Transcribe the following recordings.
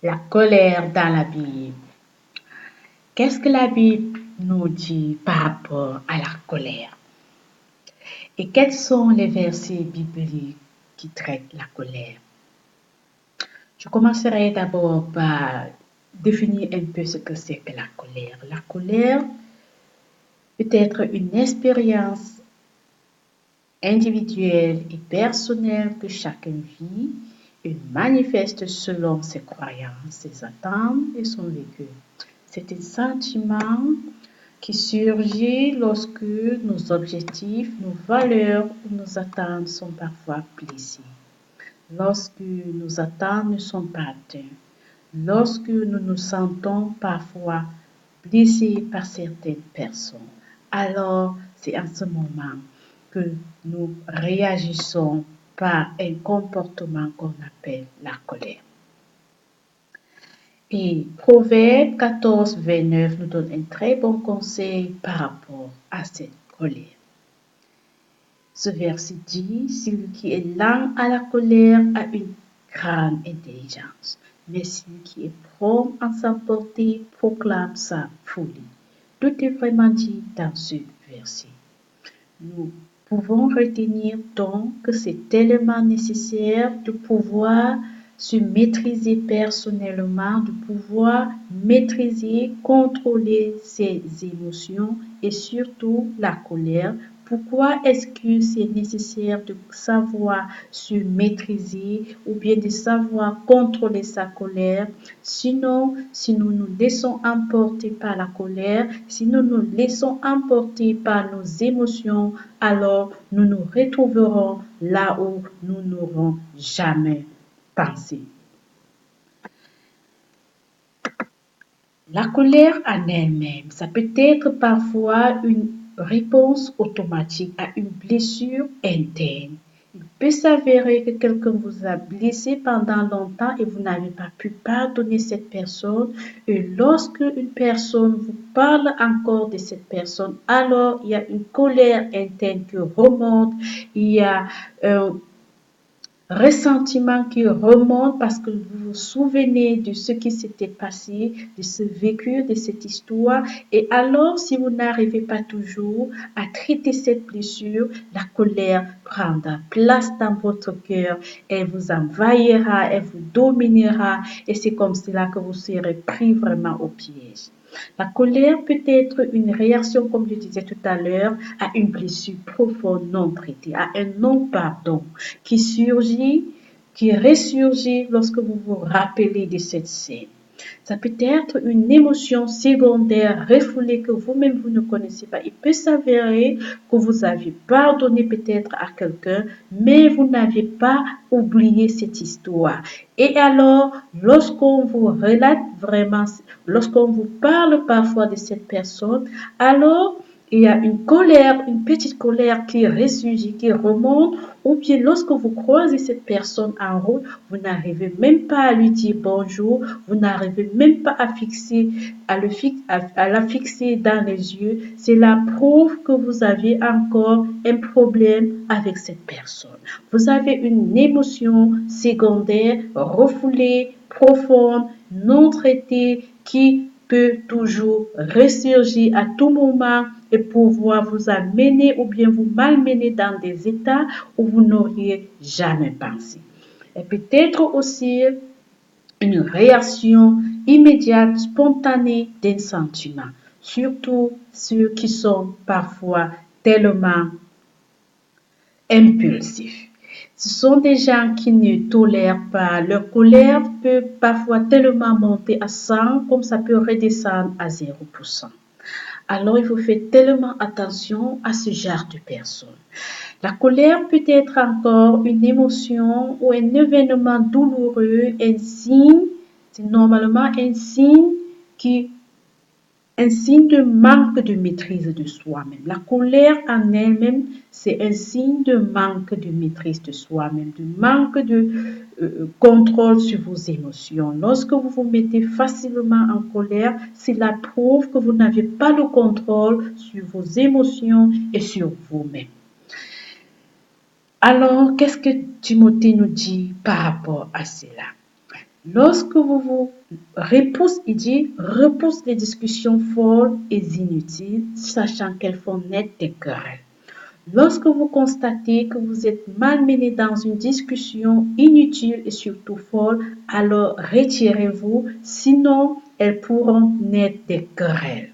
La colère dans la Bible. Qu'est-ce que la Bible nous dit par rapport à la colère? Et quels sont les versets bibliques qui traitent la colère? Je commencerai d'abord par définir un peu ce que c'est que la colère. La colère peut être une expérience individuelle et personnelle que chacun vit et manifeste selon ses croyances, ses attentes et son vécu. C'est un sentiment qui surgit lorsque nos objectifs, nos valeurs ou nos attentes sont parfois blessés, lorsque nos attentes ne sont pas atteintes, lorsque nous nous sentons parfois blessés par certaines personnes. Alors, c'est en ce moment que nous réagissons par un comportement qu'on appelle la colère. Et Proverbe 14, 29 nous donne un très bon conseil par rapport à cette colère. Ce verset dit, celui qui est lent à la colère a une grande intelligence, mais celui qui est prompt à s'emporter proclame sa folie. Tout est vraiment dit dans ce verset. Nous pouvons retenir donc que c'est tellement nécessaire de pouvoir se maîtriser personnellement, de pouvoir maîtriser, contrôler ses émotions et surtout la colère. Pourquoi est-ce que c'est nécessaire de savoir se maîtriser ou bien de savoir contrôler sa colère? Sinon, si nous nous laissons emporter par la colère, si nous nous laissons emporter par nos émotions, alors nous nous retrouverons là où nous n'aurons jamais pensé. La colère en elle-même, ça peut être parfois une réponse automatique à une blessure interne. Il peut s'avérer que quelqu'un vous a blessé pendant longtemps et vous n'avez pas pu pardonner cette personne. Et lorsque une personne vous parle encore de cette personne, alors il y a une colère interne qui remonte, il y a ressentiment qui remonte parce que vous vous souvenez de ce qui s'était passé, de ce vécu, de cette histoire. Et alors, si vous n'arrivez pas toujours à traiter cette blessure, la colère prendra place dans votre cœur. Elle vous envahira, elle vous dominera. Et c'est comme cela que vous serez pris vraiment au piège. La colère peut être une réaction, comme je disais tout à l'heure, à une blessure profonde non traitée, à un non-pardon qui surgit, qui ressurgit lorsque vous vous rappelez de cette scène. Ça peut être une émotion secondaire refoulée que vous-même vous ne connaissez pas. Il peut s'avérer que vous avez pardonné peut-être à quelqu'un, mais vous n'avez pas oublié cette histoire. Et alors, lorsqu'on vous relate vraiment, lorsqu'on vous parle parfois de cette personne, alors il y a une colère, une petite colère qui ressurgit, qui remonte, ou bien lorsque vous croisez cette personne en route, vous n'arrivez même pas à lui dire bonjour, vous n'arrivez même pas à la fixer dans les yeux. Cela prouve que vous avez encore un problème avec cette personne. Vous avez une émotion secondaire, refoulée, profonde, non traitée, qui peut toujours ressurgir à tout moment et pouvoir vous amener ou bien vous malmener dans des états où vous n'auriez jamais pensé. Et peut-être aussi une réaction immédiate, spontanée d'un sentiment, surtout ceux qui sont parfois tellement impulsifs. Ce sont des gens qui ne tolèrent pas. Leur colère peut parfois tellement monter à 100 comme ça peut redescendre à 0%. Alors, il faut faire tellement attention à ce genre de personnes. La colère peut être encore une émotion ou un événement douloureux, un signe, c'est normalement un signe de manque de maîtrise de soi-même. La colère en elle-même, c'est un signe de manque de maîtrise de soi-même, de manque de contrôle sur vos émotions. Lorsque vous vous mettez facilement en colère, cela prouve que vous n'avez pas le contrôle sur vos émotions et sur vous-même. Alors, qu'est-ce que Timothée nous dit par rapport à cela? Lorsque vous vous repousse les discussions folles et inutiles, sachant qu'elles font naître des querelles. Lorsque vous constatez que vous êtes malmené dans une discussion inutile et surtout folle, alors retirez-vous, sinon elles pourront naître des querelles.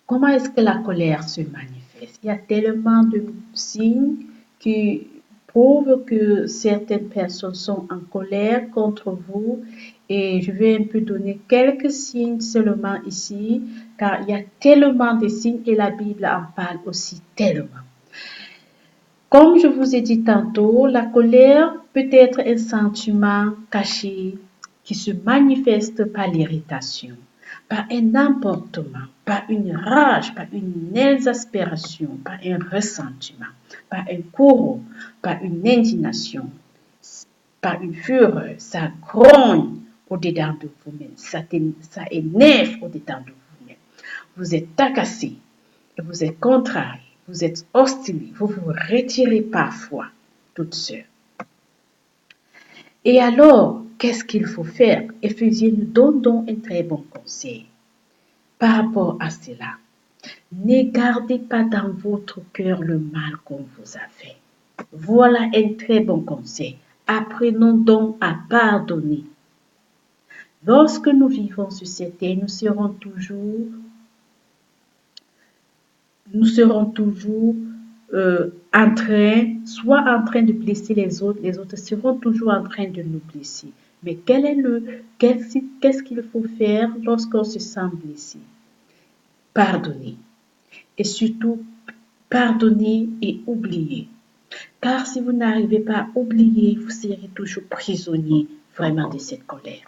Comment est-ce que la colère se manifeste? Il y a tellement de signes qui prouvent que certaines personnes sont en colère contre vous et je vais un peu donner quelques signes seulement ici car il y a tellement de signes et la Bible en parle aussi tellement. Comme je vous ai dit tantôt, la colère peut être un sentiment caché qui se manifeste par l'irritation, par un emportement, par une rage, par une exaspération, par un ressentiment, par un courroux, par une indignation, par une fureur. Ça grogne au-dedans de vous-même, ça énerve au-dedans de vous-même. Vous êtes agacé et vous êtes contrarié. Vous êtes hostile, vous vous retirez parfois toute seule. Et alors, qu'est-ce qu'il faut faire? Éphésiens nous donne donc un très bon conseil par rapport à cela. Ne gardez pas dans votre cœur le mal qu'on vous a fait. Voilà un très bon conseil. Apprenons donc à pardonner. Lorsque nous vivons sur cette terre, nous serons toujours soit en train de blesser les autres seront toujours en train de nous blesser. Mais qu'est-ce qu'il faut faire lorsqu'on se sent blessé? Pardonner. Et surtout, pardonner et oublier. Car si vous n'arrivez pas à oublier, vous serez toujours prisonnier vraiment de cette colère.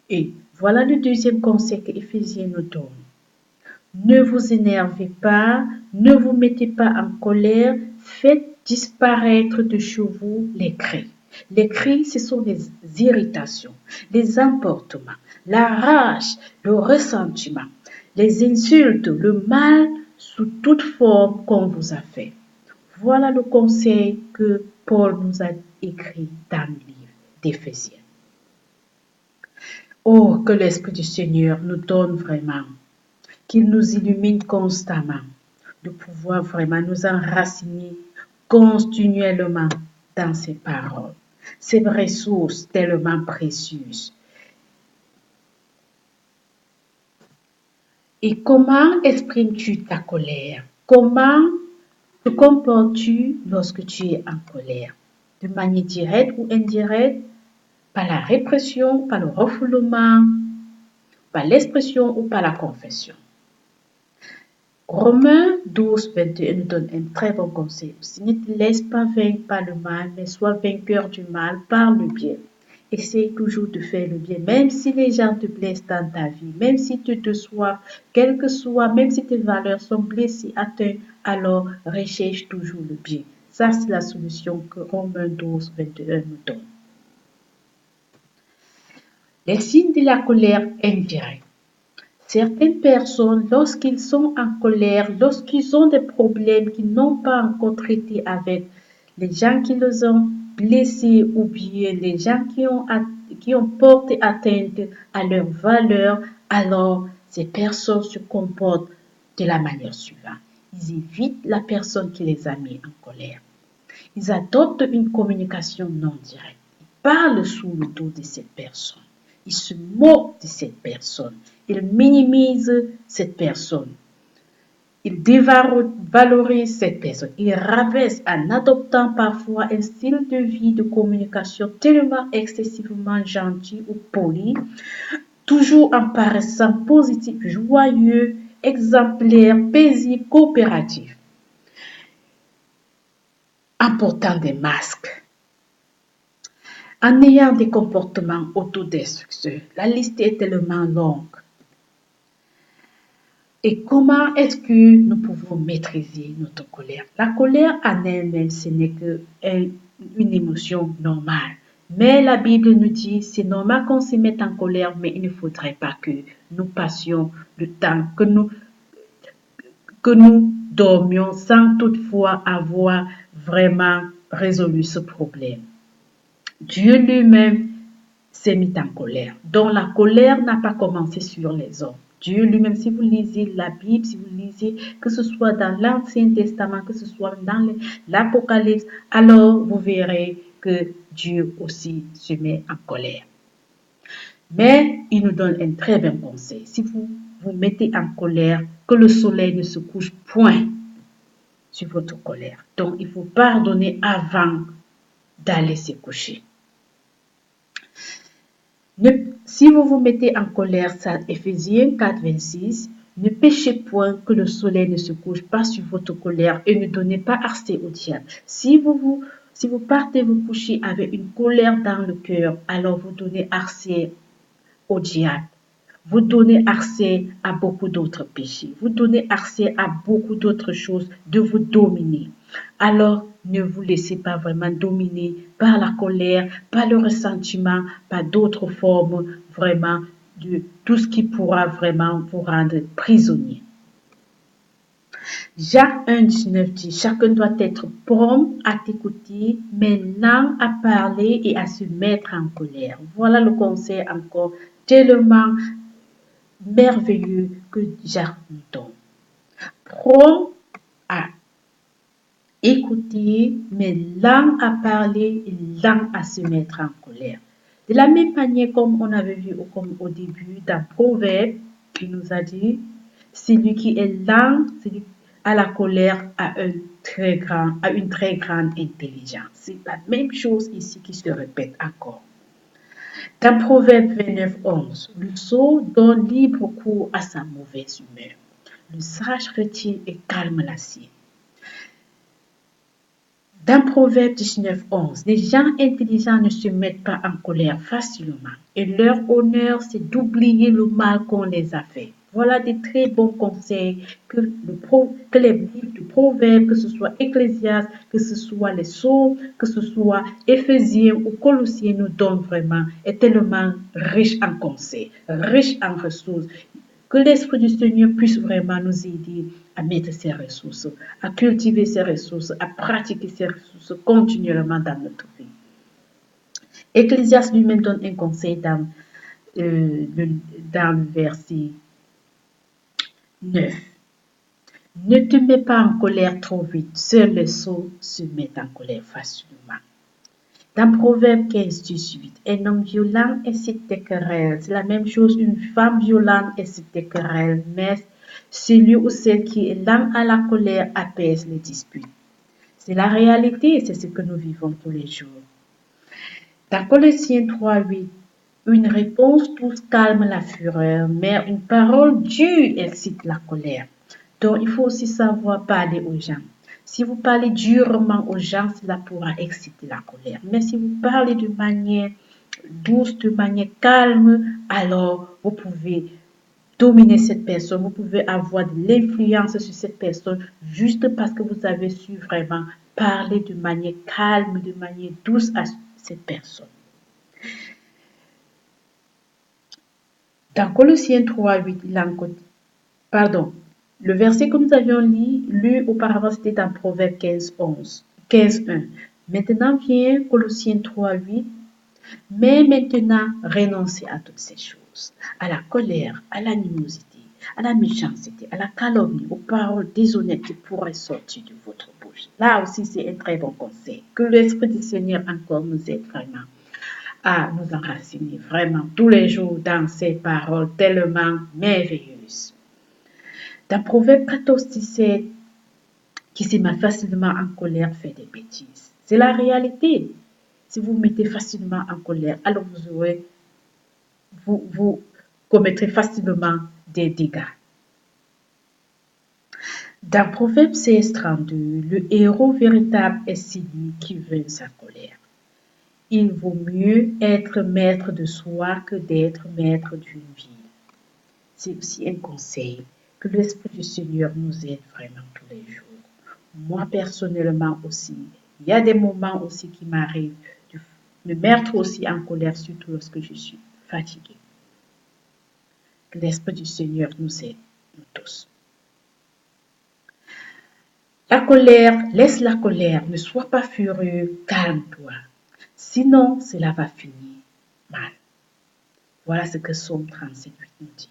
Et voilà le deuxième conseil que Éphésiens nous donne. Ne vous énervez pas, ne vous mettez pas en colère, faites disparaître de chez vous les cris. Les cris, ce sont les irritations, les emportements, la rage, le ressentiment, les insultes, le mal sous toute forme qu'on vous a fait. Voilà le conseil que Paul nous a écrit dans le livre d'Éphésiens. Oh, que l'Esprit du Seigneur nous donne vraiment, qu'il nous illumine constamment, de pouvoir vraiment nous enraciner continuellement dans ses paroles, ces ressources tellement précieuses. Et comment exprimes-tu ta colère? Comment te comportes-tu lorsque tu es en colère? De manière directe ou indirecte, par la répression, par le refoulement, par l'expression ou par la confession. Romains 12, 21 nous donne un très bon conseil aussi. Ne te laisse pas vaincre par le mal, mais sois vainqueur du mal par le bien. Essaye toujours de faire le bien, même si les gens te blessent dans ta vie, même si tu te sois, quel que soit, même si tes valeurs sont blessées, atteintes, alors recherche toujours le bien. Ça, c'est la solution que Romains 12, 21 nous donne. Les signes de la colère indirecte. Certaines personnes, lorsqu'ils sont en colère, lorsqu'ils ont des problèmes qu'ils n'ont pas encore traités avec les gens qui les ont blessés ou bien les gens qui ont porté atteinte à leurs valeurs, alors ces personnes se comportent de la manière suivante. Ils évitent la personne qui les a mis en colère. Ils adoptent une communication non directe. Ils parlent sous le dos de cette personne. Ils se moquent de cette personne. Ils minimisent cette personne. Ils dévalorisent cette personne. Ils rabaissent en adoptant parfois un style de vie de communication tellement excessivement gentil ou poli, toujours en paraissant positif, joyeux, exemplaire, paisible, coopératif, en portant des masques, en ayant des comportements autodestructeurs. La liste est tellement longue. Et comment est-ce que nous pouvons maîtriser notre colère? La colère en elle-même, ce n'est qu'une émotion normale. Mais la Bible nous dit, c'est normal qu'on se mette en colère, mais il ne faudrait pas que nous passions le temps, que nous dormions sans toutefois avoir vraiment résolu ce problème. Dieu lui-même s'est mis en colère. Donc la colère n'a pas commencé sur les hommes. Dieu lui-même, si vous lisez la Bible, si vous lisez, que ce soit dans l'Ancien Testament, que ce soit dans l'Apocalypse, alors vous verrez que Dieu aussi se met en colère. Mais il nous donne un très bon conseil. Si vous vous mettez en colère, que le soleil ne se couche point sur votre colère. Donc il faut pardonner avant d'aller se coucher. Si vous vous mettez en colère, ça, Éphésiens 4, 26, ne péchez point que le soleil ne se couche pas sur votre colère et ne donnez pas accès au diable. Si vous partez vous coucher avec une colère dans le cœur, alors vous donnez accès au diable. Vous donnez accès à beaucoup d'autres péchés. Vous donnez accès à beaucoup d'autres choses de vous dominer. Alors, ne vous laissez pas vraiment dominer par la colère, par le ressentiment, par d'autres formes vraiment de tout ce qui pourra vraiment vous rendre prisonnier. Jacques 1, 19 dit, chacun doit être prompt à t'écouter, mais lent à parler et à se mettre en colère. Voilà le conseil encore tellement merveilleux que Jacques nous donne. Prompt à écouter, mais lent à parler et lent à se mettre en colère. De la même manière comme on avait vu comme au début dans Proverbe, qui nous a dit, celui qui est lent à la colère a une très grande intelligence. C'est la même chose ici qui se répète encore. Dans Proverbe 29, 11, le sot donne libre cours à sa mauvaise humeur. Le sage retire et calme la sienne. Dans Proverbe 19, 11, les gens intelligents ne se mettent pas en colère facilement et leur honneur, c'est d'oublier le mal qu'on les a fait. Voilà des très bons conseils que les livres de Proverbes, que ce soit Ecclésiaste, que ce soit les Psaumes, que ce soit Éphésiens ou Colossiens nous donnent vraiment, est tellement riche en conseils, riche en ressources. Que l'Esprit du Seigneur puisse vraiment nous aider à mettre ces ressources, à cultiver ces ressources, à pratiquer ces ressources continuellement dans notre vie. Ecclésiaste lui-même donne un conseil dans le verset 9. Ne te mets pas en colère trop vite, seul les sots se mettent en colère facilement. Dans Proverbe 15, 18, un homme violent incite des querelles. C'est la même chose, une femme violente incite des querelles, mais celui ou celle qui est lent à la colère apaise les disputes. C'est la réalité, c'est ce que nous vivons tous les jours. Dans Colossiens 3, 8, une réponse douce calme la fureur, mais une parole dure excite la colère. Donc, il faut aussi savoir parler aux gens. Si vous parlez durement aux gens, cela pourra exciter la colère. Mais si vous parlez de manière douce, de manière calme, alors vous pouvez dominer cette personne. Vous pouvez avoir de l'influence sur cette personne juste parce que vous avez su vraiment parler de manière calme, de manière douce à cette personne. Dans Colossiens 3, 8, le verset que nous avions lu auparavant, c'était dans Proverbe 15, 1. Maintenant vient Colossiens 3, 8. Mais maintenant, renoncez à toutes ces choses, à la colère, à l'animosité, à la méchanceté, à la calomnie, aux paroles déshonnêtes qui pourraient sortir de votre bouche. Là aussi, c'est un très bon conseil. Que l'Esprit du Seigneur encore nous aide vraiment à nous enraciner vraiment tous les jours dans ces paroles tellement merveilleuses. Dans Proverbe 14, 17, qui se met facilement en colère fait des bêtises. C'est la réalité. Si vous mettez facilement en colère, alors vous commettrez facilement des dégâts. Dans Proverbe 16, 32, le héros véritable est celui qui veut sa colère. Il vaut mieux être maître de soi que d'être maître d'une ville. C'est aussi un conseil que l'Esprit du Seigneur nous aide vraiment tous les jours. Moi, personnellement aussi, il y a des moments aussi qui m'arrivent de me mettre aussi en colère, surtout lorsque je suis fatiguée. Que l'Esprit du Seigneur nous aide, nous tous. La colère, laisse la colère, ne sois pas furieux, calme-toi. Sinon, cela va finir mal. Voilà ce que Psaume 37:8 nous dit.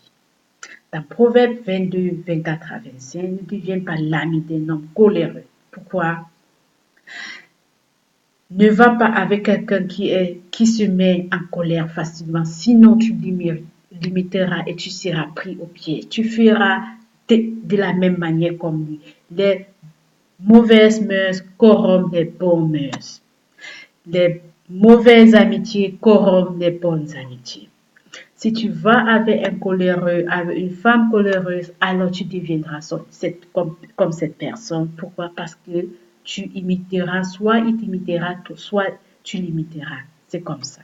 Dans Proverbe 22:24 à 25, ne deviens pas l'ami d'un homme coléreux. Pourquoi? Ne va pas avec quelqu'un qui se met en colère facilement, sinon tu limiteras et tu seras pris au pied. Tu feras de la même manière comme lui. Les mauvaises mœurs corrompent les bonnes mœurs. Les mauvaises amitiés corrompent les bonnes amitiés. Si tu vas avec un coléreux, avec une femme coléreuse, alors tu deviendras comme cette personne. Pourquoi? Parce que tu imiteras, soit il t'imitera, soit tu l'imiteras. C'est comme ça.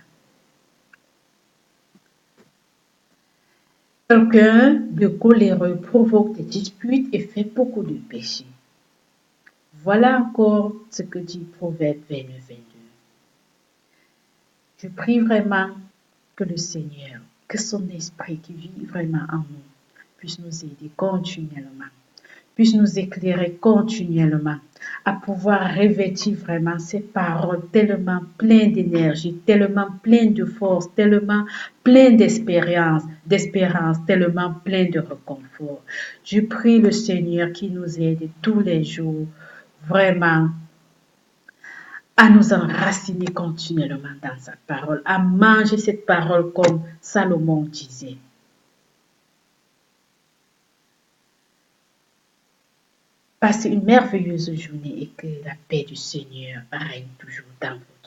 Quelqu'un de coléreux provoque des disputes et fait beaucoup de péchés. Voilà encore ce que dit Proverbe 29:22. Je prie vraiment que le Seigneur, que son esprit qui vit vraiment en nous, puisse nous aider continuellement, puisse nous éclairer continuellement à pouvoir revêtir vraiment ces paroles tellement pleines d'énergie, tellement pleines de force, tellement pleines d'espérance, tellement pleines de réconfort. Je prie le Seigneur qui nous aide tous les jours, vraiment à nous enraciner continuellement dans sa parole, à manger cette parole comme Salomon disait. Passez une merveilleuse journée et que la paix du Seigneur règne toujours dans vous.